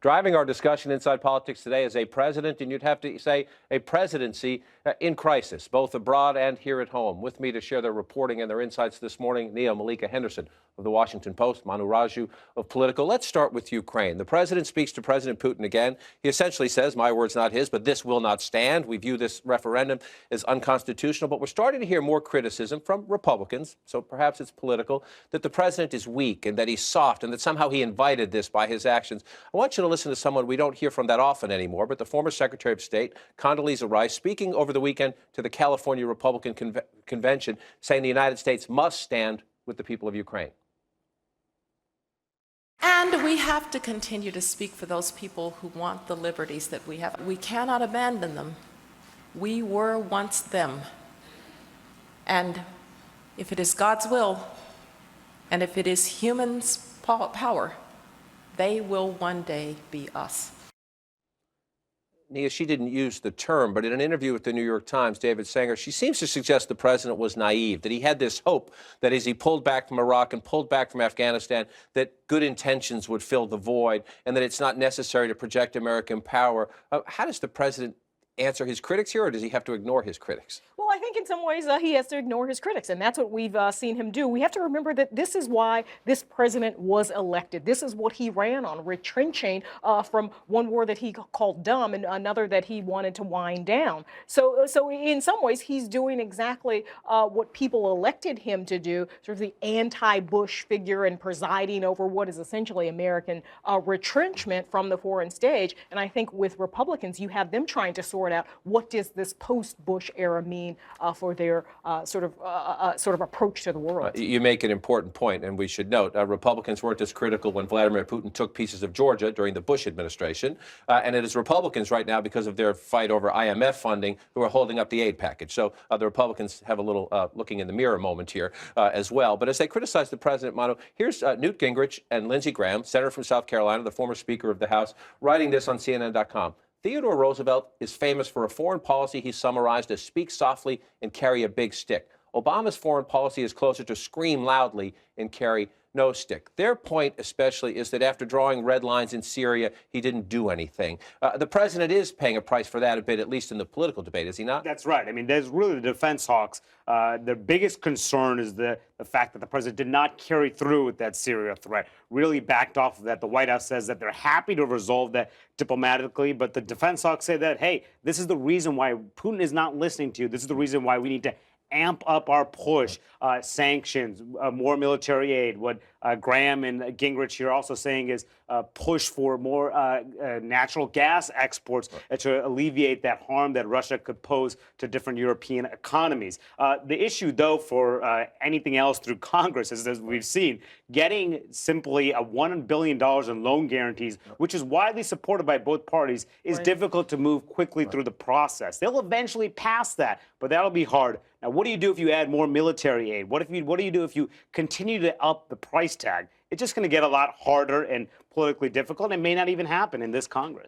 Driving our discussion inside politics today is a president, and you'd have to say a presidency in crisis, both abroad and here at home. With me to share their reporting and their insights this morning, Nia Malika Henderson of The Washington Post, Manu Raju of Politico. Let's start with Ukraine. The president speaks to President Putin again. He essentially says, my words, not his, but this will not stand. We view this referendum as unconstitutional, but we're starting to hear more criticism from Republicans, so perhaps it's political, that the president is weak and that he's soft and that somehow he invited this by his actions. I want you to listen to someone we don't hear from that often anymore, but the former Secretary of State, Condoleezza Rice, speaking over the weekend to the California Republican Convention, saying the United States must stand with the people of Ukraine. And we have to continue to speak for those people who want the liberties that we have. We cannot abandon them. We were once them. And if it is God's will, and if it is humans' power, they will one day be us. Nia, she didn't use the term, but in an interview with the New York Times, David Sanger, she seems to suggest the president was naive, that he had this hope that as he pulled back from Iraq and pulled back from Afghanistan, that good intentions would fill the void and that it's not necessary to project American power. How does the president answer his critics here, or does he have to ignore his critics? Well, I think in some ways he has to ignore his critics, and that's what we've seen him do. We have to remember that this is why this president was elected. This is what he ran on, retrenching from one war that he called dumb and another that he wanted to wind down. So in some ways, he's doing exactly what people elected him to do, sort of the anti-Bush figure and presiding over what is essentially American retrenchment from the foreign stage. And I think with Republicans, you have them trying to sort out what does this post-Bush era mean for their sort of approach to the world. You make an important point, and we should note Republicans weren't as critical when Vladimir Putin took pieces of Georgia during the Bush administration, and it is Republicans right now, because of their fight over IMF funding, who are holding up the aid package. So the Republicans have a little looking in the mirror moment here as well. But as they criticize the president, Manu, here's Newt Gingrich and Lindsey Graham, senator from South Carolina, the former Speaker of the House, writing this on CNN.com. Theodore Roosevelt is famous for a foreign policy he summarized as speak softly and carry a big stick. Obama's foreign policy is closer to scream loudly and carry no stick. Their point especially is that after drawing red lines in Syria, he didn't do anything. The president is paying a price for that a bit, at least in the political debate, is he not? That's right. I mean, there's really the defense hawks. Their biggest concern is the fact that the president did not carry through with that Syria threat, really backed off of that. The White House says that they're happy to resolve that diplomatically, but the defense hawks say that, hey, this is the reason why Putin is not listening to you. This is the reason why we need to amp up our push, sanctions, more military aid. What Graham and Gingrich here also saying is push for more natural gas exports to alleviate that harm that Russia could pose to different European economies. The issue, though, for anything else through Congress is, as we've seen, getting simply a $1 billion in loan guarantees, which is widely supported by both parties, is difficult to move quickly through the process. They'll eventually pass that, but that'll be hard. Now, what do you do if you add more military aid? What do you do if you continue to up the price tag? It's just going to get a lot harder and politically difficult. It may not even happen in this Congress.